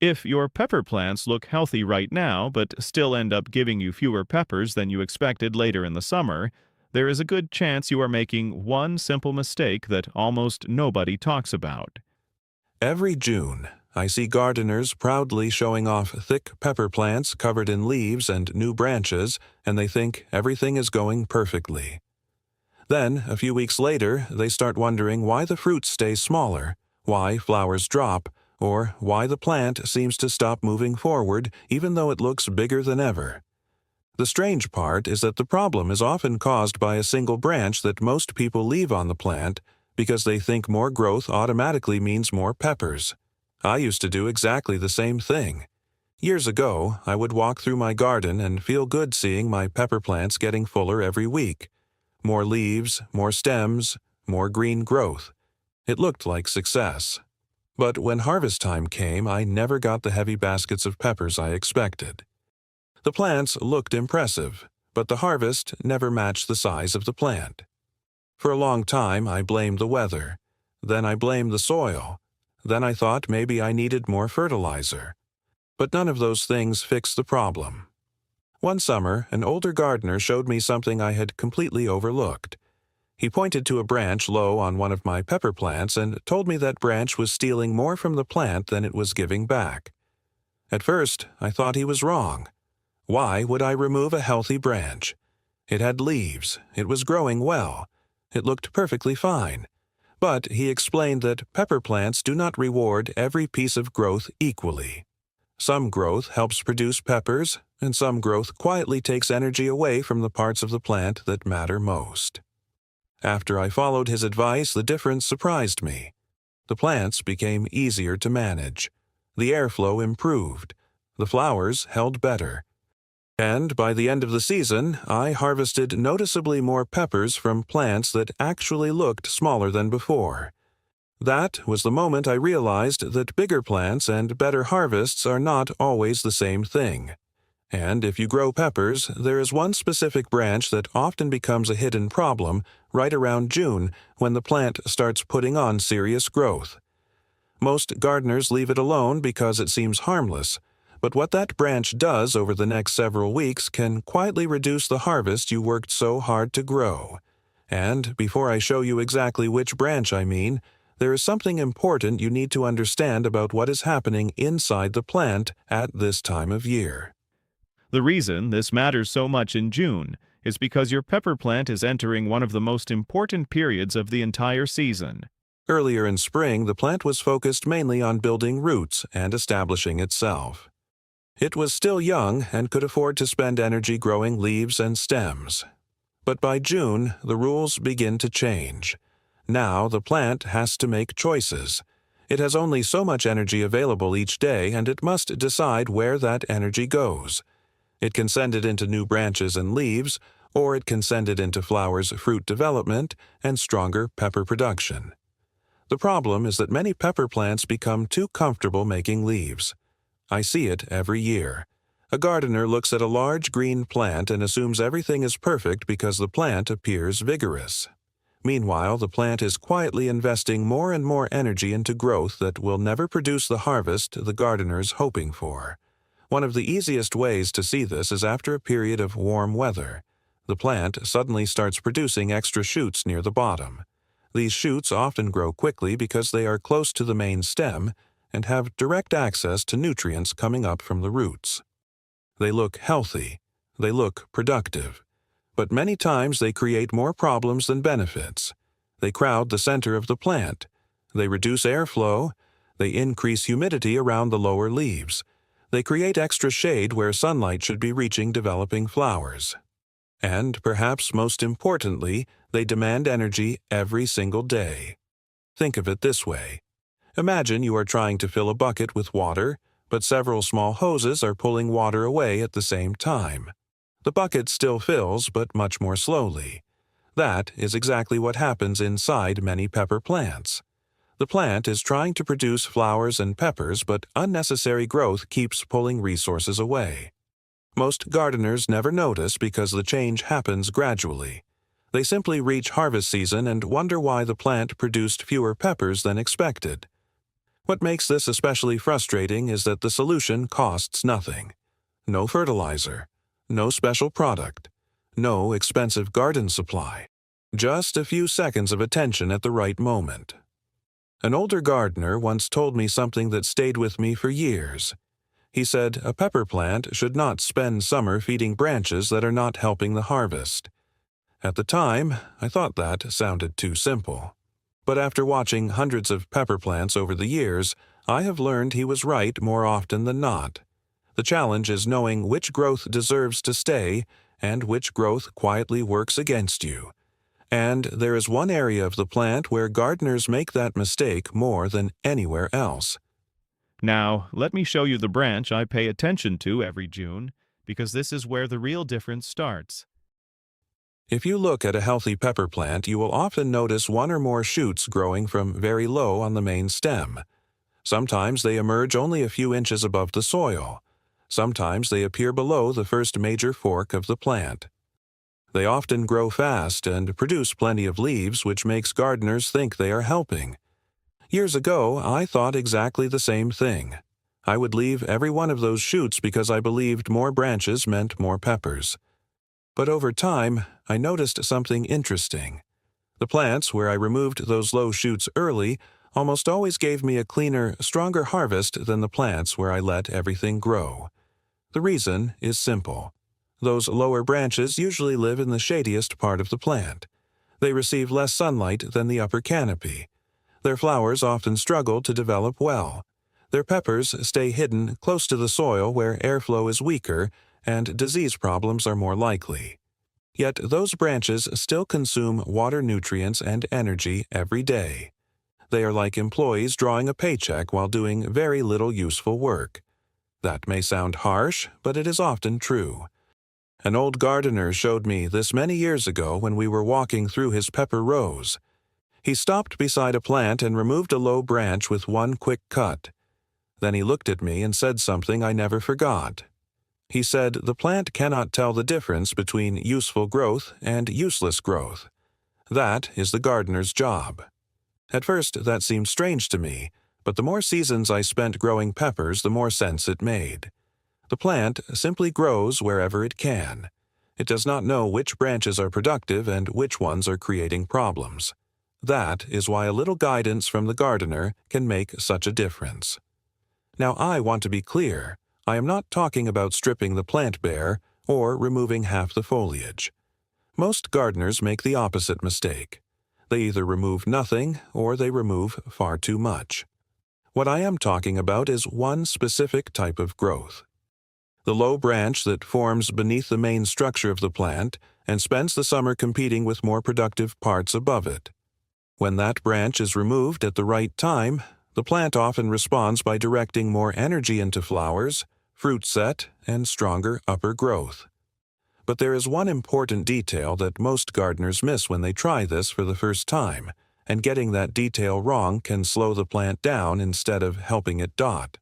If your pepper plants look healthy right now but still end up giving you fewer peppers than you expected later in the summer, there is a good chance you are making one simple mistake that almost nobody talks about. Every June, I see gardeners proudly showing off thick pepper plants covered in leaves and new branches, and they think everything is going perfectly. Then, a few weeks later, they start wondering why the fruits stay smaller, why flowers drop, or why the plant seems to stop moving forward even though it looks bigger than ever. The strange part is that the problem is often caused by a single branch that most people leave on the plant because they think more growth automatically means more peppers. I used to do exactly the same thing. Years ago, I would walk through my garden and feel good seeing my pepper plants getting fuller every week. More leaves, more stems, more green growth. It looked like success. But when harvest time came, I never got the heavy baskets of peppers I expected. The plants looked impressive, but the harvest never matched the size of the plant. For a long time, I blamed the weather. Then I blamed the soil. Then I thought maybe I needed more fertilizer. But none of those things fixed the problem. One summer, an older gardener showed me something I had completely overlooked. He pointed to a branch low on one of my pepper plants and told me that branch was stealing more from the plant than it was giving back. At first, I thought he was wrong. Why would I remove a healthy branch? It had leaves. It was growing well. It looked perfectly fine. But he explained that pepper plants do not reward every piece of growth equally. Some growth helps produce peppers, and some growth quietly takes energy away from the parts of the plant that matter most. After I followed his advice, the difference surprised me. The plants became easier to manage. The airflow improved. The flowers held better. And by the end of the season, I harvested noticeably more peppers from plants that actually looked smaller than before. That was the moment I realized that bigger plants and better harvests are not always the same thing. And if you grow peppers, there is one specific branch that often becomes a hidden problem right around June when the plant starts putting on serious growth. Most gardeners leave it alone because it seems harmless. But what that branch does over the next several weeks can quietly reduce the harvest you worked so hard to grow. And before I show you exactly which branch I mean, there is something important you need to understand about what is happening inside the plant at this time of year. The reason this matters so much in June is because your pepper plant is entering one of the most important periods of the entire season. Earlier in spring, the plant was focused mainly on building roots and establishing itself. It was still young and could afford to spend energy growing leaves and stems. But by June, the rules begin to change. Now the plant has to make choices. It has only so much energy available each day, and it must decide where that energy goes. It can send it into new branches and leaves, or it can send it into flowers, fruit development, and stronger pepper production. The problem is that many pepper plants become too comfortable making leaves. I see it every year. A gardener looks at a large green plant and assumes everything is perfect because the plant appears vigorous. Meanwhile, the plant is quietly investing more and more energy into growth that will never produce the harvest the gardener is hoping for. One of the easiest ways to see this is after a period of warm weather. The plant suddenly starts producing extra shoots near the bottom. These shoots often grow quickly because they are close to the main stem and have direct access to nutrients coming up from the roots. They look healthy. They look productive. But many times they create more problems than benefits. They crowd the center of the plant. They reduce airflow. They increase humidity around the lower leaves. They create extra shade where sunlight should be reaching developing flowers. And, perhaps most importantly, they demand energy every single day. Think of it this way. Imagine you are trying to fill a bucket with water, but several small hoses are pulling water away at the same time. The bucket still fills, but much more slowly. That is exactly what happens inside many pepper plants. The plant is trying to produce flowers and peppers, but unnecessary growth keeps pulling resources away. Most gardeners never notice because the change happens gradually. They simply reach harvest season and wonder why the plant produced fewer peppers than expected. What makes this especially frustrating is that the solution costs nothing. No fertilizer, no special product, no expensive garden supply. Just a few seconds of attention at the right moment. An older gardener once told me something that stayed with me for years. He said a pepper plant should not spend summer feeding branches that are not helping the harvest. At the time, I thought that sounded too simple. But after watching hundreds of pepper plants over the years, I have learned he was right more often than not. The challenge is knowing which growth deserves to stay and which growth quietly works against you. And there is one area of the plant where gardeners make that mistake more than anywhere else. Now, let me show you the branch I pay attention to every June, because this is where the real difference starts. If you look at a healthy pepper plant, you will often notice one or more shoots growing from very low on the main stem. Sometimes they emerge only a few inches above the soil. Sometimes they appear below the first major fork of the plant. They often grow fast and produce plenty of leaves, which makes gardeners think they are helping. Years ago, I thought exactly the same thing. I would leave every one of those shoots because I believed more branches meant more peppers. But over time, I noticed something interesting. The plants where I removed those low shoots early almost always gave me a cleaner, stronger harvest than the plants where I let everything grow. The reason is simple. Those lower branches usually live in the shadiest part of the plant. They receive less sunlight than the upper canopy. Their flowers often struggle to develop well. Their peppers stay hidden close to the soil where airflow is weaker and disease problems are more likely. Yet those branches still consume water, nutrients, and energy every day. They are like employees drawing a paycheck while doing very little useful work. That may sound harsh, but it is often true. An old gardener showed me this many years ago when we were walking through his pepper rows. He stopped beside a plant and removed a low branch with one quick cut. Then he looked at me and said something I never forgot. He said the plant cannot tell the difference between useful growth and useless growth. That is the gardener's job. At first, that seemed strange to me, but the more seasons I spent growing peppers, the more sense it made. The plant simply grows wherever it can. It does not know which branches are productive and which ones are creating problems. That is why a little guidance from the gardener can make such a difference. Now, I want to be clear. I am not talking about stripping the plant bare or removing half the foliage. Most gardeners make the opposite mistake. They either remove nothing or they remove far too much. What I am talking about is one specific type of growth. The low branch that forms beneath the main structure of the plant and spends the summer competing with more productive parts above it. When that branch is removed at the right time, the plant often responds by directing more energy into flowers, fruit set, and stronger upper growth. But there is one important detail that most gardeners miss when they try this for the first time, and getting that detail wrong can slow the plant down instead of helping it dot.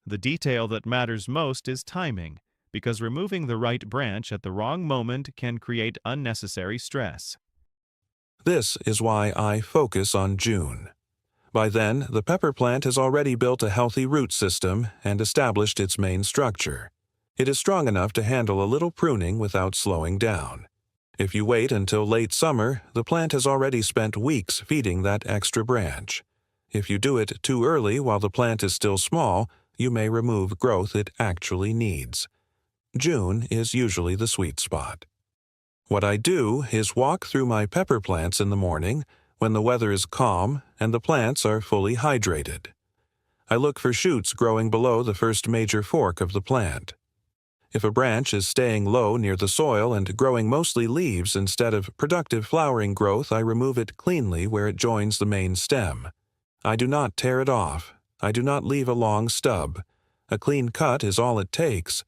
The detail that matters most is timing, because removing the right branch at the wrong moment can create unnecessary stress. This is why I focus on June. By then, the pepper plant has already built a healthy root system and established its main structure. It is strong enough to handle a little pruning without slowing down. If you wait until late summer, the plant has already spent weeks feeding that extra branch. If you do it too early while the plant is still small, you may remove growth it actually needs. June is usually the sweet spot. What I do is walk through my pepper plants in the morning when the weather is calm and the plants are fully hydrated. I look for shoots growing below the first major fork of the plant. If a branch is staying low near the soil and growing mostly leaves instead of productive flowering growth, I remove it cleanly where it joins the main stem. I do not tear it off. I do not leave a long stub. A clean cut is all it takes.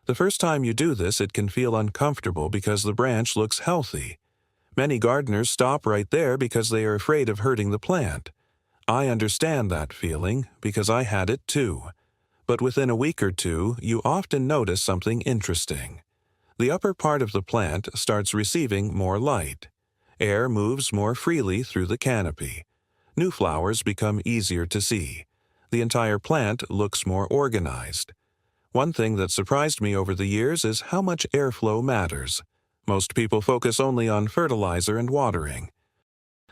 The first time you do this, it can feel uncomfortable because the branch looks healthy. Many gardeners stop right there because they are afraid of hurting the plant. I understand that feeling because I had it too. But within a week or two, you often notice something interesting. The upper part of the plant starts receiving more light. Air moves more freely through the canopy. New flowers become easier to see. The entire plant looks more organized. One thing that surprised me over the years is how much airflow matters. Most people focus only on fertilizer and watering.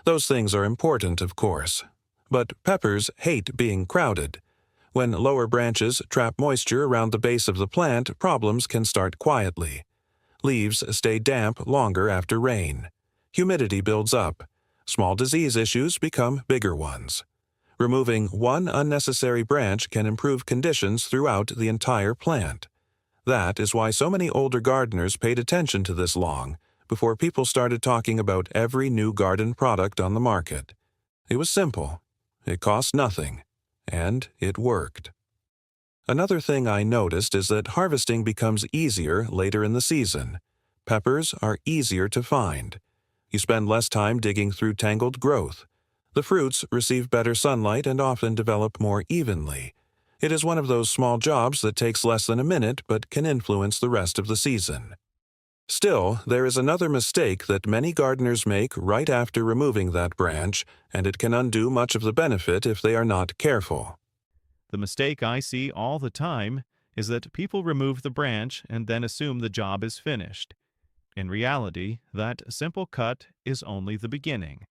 Those things are important, of course. But peppers hate being crowded. When lower branches trap moisture around the base of the plant, problems can start quietly. Leaves stay damp longer after rain. Humidity builds up. Small disease issues become bigger ones. Removing one unnecessary branch can improve conditions throughout the entire plant. That is why so many older gardeners paid attention to this long before people started talking about every new garden product on the market. It was simple. It cost nothing. And it worked. Another thing I noticed is that harvesting becomes easier later in the season. Peppers are easier to find. You spend less time digging through tangled growth. The fruits receive better sunlight and often develop more evenly. It is one of those small jobs that takes less than a minute but can influence the rest of the season. Still, there is another mistake that many gardeners make right after removing that branch, and it can undo much of the benefit if they are not careful. The mistake I see all the time is that people remove the branch and then assume the job is finished. In reality, that simple cut is only the beginning.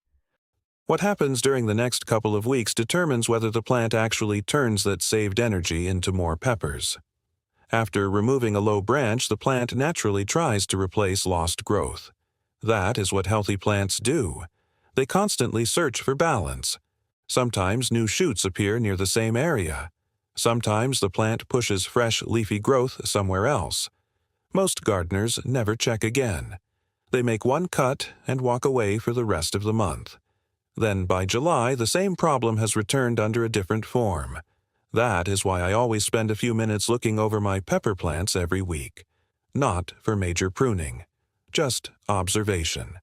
What happens during the next couple of weeks determines whether the plant actually turns that saved energy into more peppers. After removing a low branch, the plant naturally tries to replace lost growth. That is what healthy plants do. They constantly search for balance. Sometimes new shoots appear near the same area. Sometimes the plant pushes fresh leafy growth somewhere else. Most gardeners never check again. They make one cut and walk away for the rest of the month. Then by July, the same problem has returned under a different form. That is why I always spend a few minutes looking over my pepper plants every week. Not for major pruning. Just observation.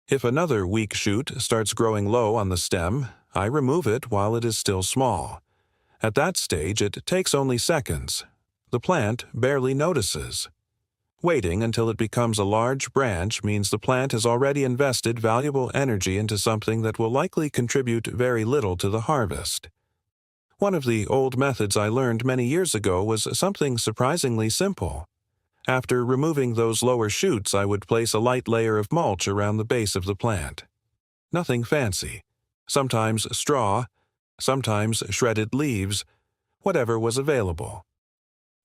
If another weak shoot starts growing low on the stem, I remove it while it is still small. At that stage, it takes only seconds. The plant barely notices. Waiting until it becomes a large branch means the plant has already invested valuable energy into something that will likely contribute very little to the harvest. One of the old methods I learned many years ago was something surprisingly simple. After removing those lower shoots, I would place a light layer of mulch around the base of the plant. Nothing fancy. Sometimes straw, sometimes shredded leaves, whatever was available.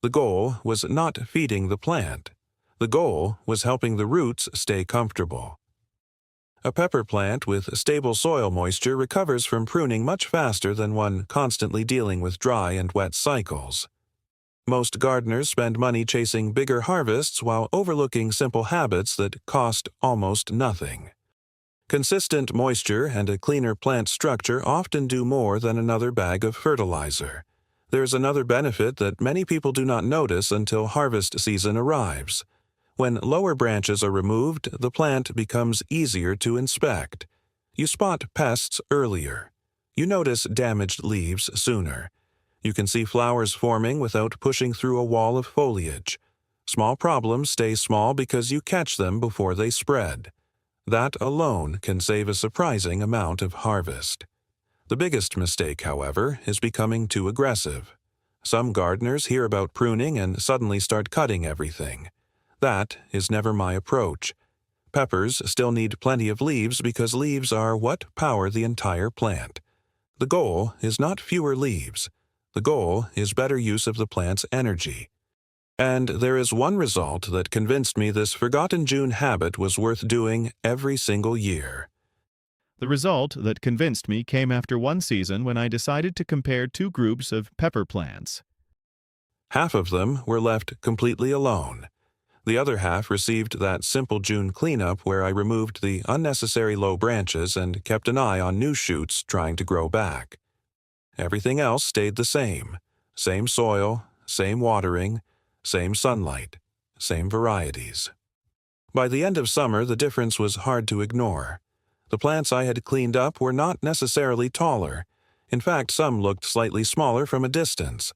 The goal was not feeding the plant. The goal was helping the roots stay comfortable. A pepper plant with stable soil moisture recovers from pruning much faster than one constantly dealing with dry and wet cycles. Most gardeners spend money chasing bigger harvests while overlooking simple habits that cost almost nothing. Consistent moisture and a cleaner plant structure often do more than another bag of fertilizer. There's another benefit that many people do not notice until harvest season arrives. When lower branches are removed, the plant becomes easier to inspect. You spot pests earlier. You notice damaged leaves sooner. You can see flowers forming without pushing through a wall of foliage. Small problems stay small because you catch them before they spread. That alone can save a surprising amount of harvest. The biggest mistake, however, is becoming too aggressive. Some gardeners hear about pruning and suddenly start cutting everything. That is never my approach. Peppers still need plenty of leaves because leaves are what power the entire plant. The goal is not fewer leaves. The goal is better use of the plant's energy. And there is one result that convinced me this forgotten June habit was worth doing every single year. The result that convinced me came after one season when I decided to compare two groups of pepper plants. Half of them were left completely alone. The other half received that simple June cleanup where I removed the unnecessary low branches and kept an eye on new shoots trying to grow back. Everything else stayed the same. Same soil, same watering, same sunlight, same varieties. By the end of summer, the difference was hard to ignore. The plants I had cleaned up were not necessarily taller. In fact, some looked slightly smaller from a distance.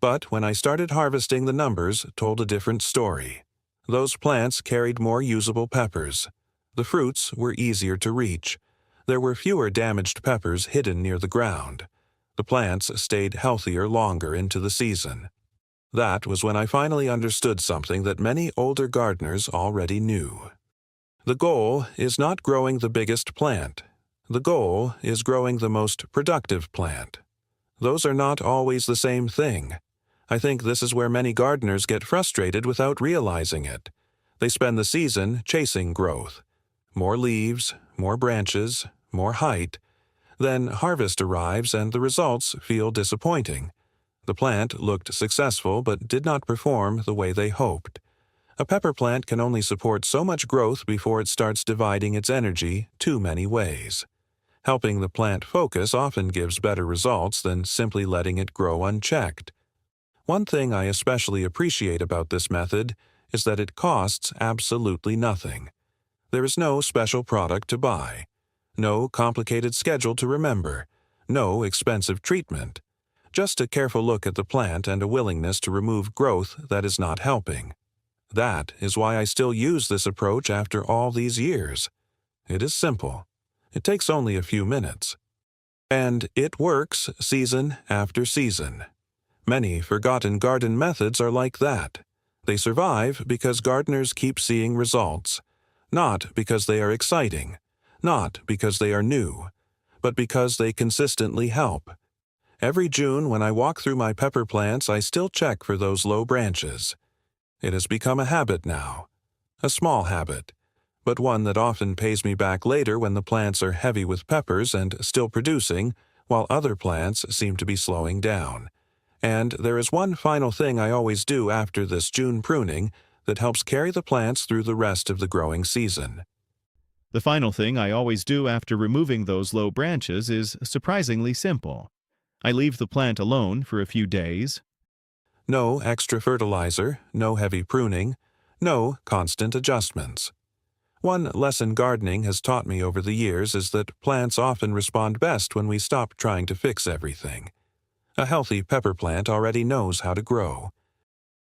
But when I started harvesting, the numbers told a different story. Those plants carried more usable peppers. The fruits were easier to reach. There were fewer damaged peppers hidden near the ground. The plants stayed healthier longer into the season. That was when I finally understood something that many older gardeners already knew. The goal is not growing the biggest plant. The goal is growing the most productive plant. Those are not always the same thing. I think this is where many gardeners get frustrated without realizing it. They spend the season chasing growth. More leaves, more branches, more height. Then harvest arrives and the results feel disappointing. The plant looked successful but did not perform the way they hoped. A pepper plant can only support so much growth before it starts dividing its energy too many ways. Helping the plant focus often gives better results than simply letting it grow unchecked. One thing I especially appreciate about this method is that it costs absolutely nothing. There is no special product to buy, no complicated schedule to remember, no expensive treatment. Just a careful look at the plant and a willingness to remove growth that is not helping. That is why I still use this approach after all these years. It is simple. It takes only a few minutes. And it works season after season. Many forgotten garden methods are like that. They survive because gardeners keep seeing results, not because they are exciting, not because they are new, but because they consistently help. Every June when I walk through my pepper plants, I still check for those low branches. It has become a habit now, a small habit, but one that often pays me back later when the plants are heavy with peppers and still producing, while other plants seem to be slowing down. And there is one final thing I always do after this June pruning that helps carry the plants through the rest of the growing season. The final thing I always do after removing those low branches is surprisingly simple. I leave the plant alone for a few days. No extra fertilizer, no heavy pruning, no constant adjustments. One lesson gardening has taught me over the years is that plants often respond best when we stop trying to fix everything. A healthy pepper plant already knows how to grow.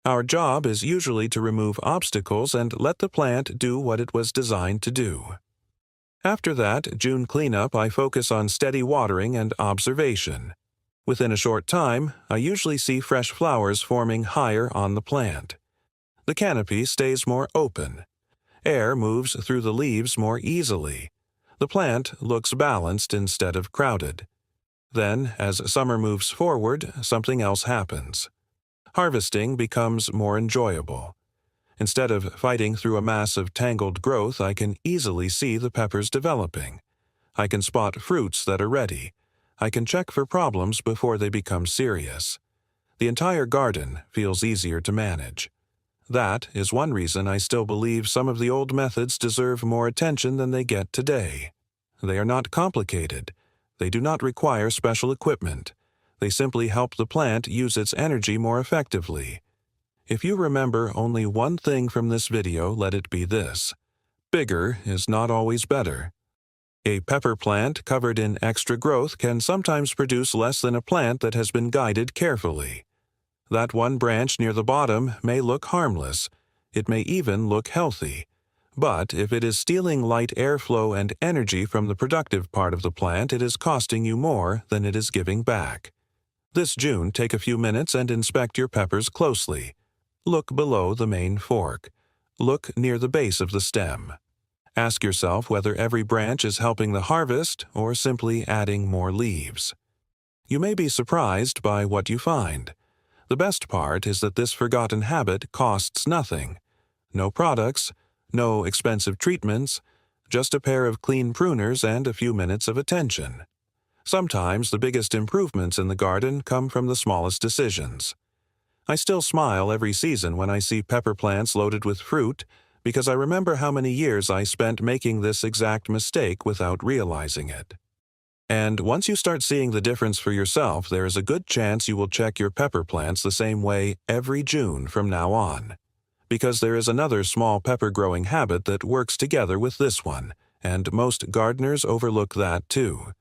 Our job is usually to remove obstacles and let the plant do what it was designed to do. After that June cleanup, I focus on steady watering and observation. Within a short time, I usually see fresh flowers forming higher on the plant. The canopy stays more open. Air moves through the leaves more easily. The plant looks balanced instead of crowded. Then, as summer moves forward, something else happens. Harvesting becomes more enjoyable. Instead of fighting through a mass of tangled growth, I can easily see the peppers developing. I can spot fruits that are ready. I can check for problems before they become serious. The entire garden feels easier to manage. That is one reason I still believe some of the old methods deserve more attention than they get today. They are not complicated. They do not require special equipment. They simply help the plant use its energy more effectively. If you remember only one thing from this video, let it be this: bigger is not always better. A pepper plant covered in extra growth can sometimes produce less than a plant that has been guided carefully. That one branch near the bottom may look harmless. It may even look healthy. But if it is stealing light airflow and energy from the productive part of the plant, it is costing you more than it is giving back. This June, take a few minutes and inspect your peppers closely. Look below the main fork. Look near the base of the stem. Ask yourself whether every branch is helping the harvest or simply adding more leaves. You may be surprised by what you find. The best part is that this forgotten habit costs nothing. No products, no expensive treatments, just a pair of clean pruners and a few minutes of attention. Sometimes the biggest improvements in the garden come from the smallest decisions. I still smile every season when I see pepper plants loaded with fruit, because I remember how many years I spent making this exact mistake without realizing it. And once you start seeing the difference for yourself, there is a good chance you will check your pepper plants the same way every June from now on. Because there is another small pepper growing habit that works together with this one, and most gardeners overlook that too.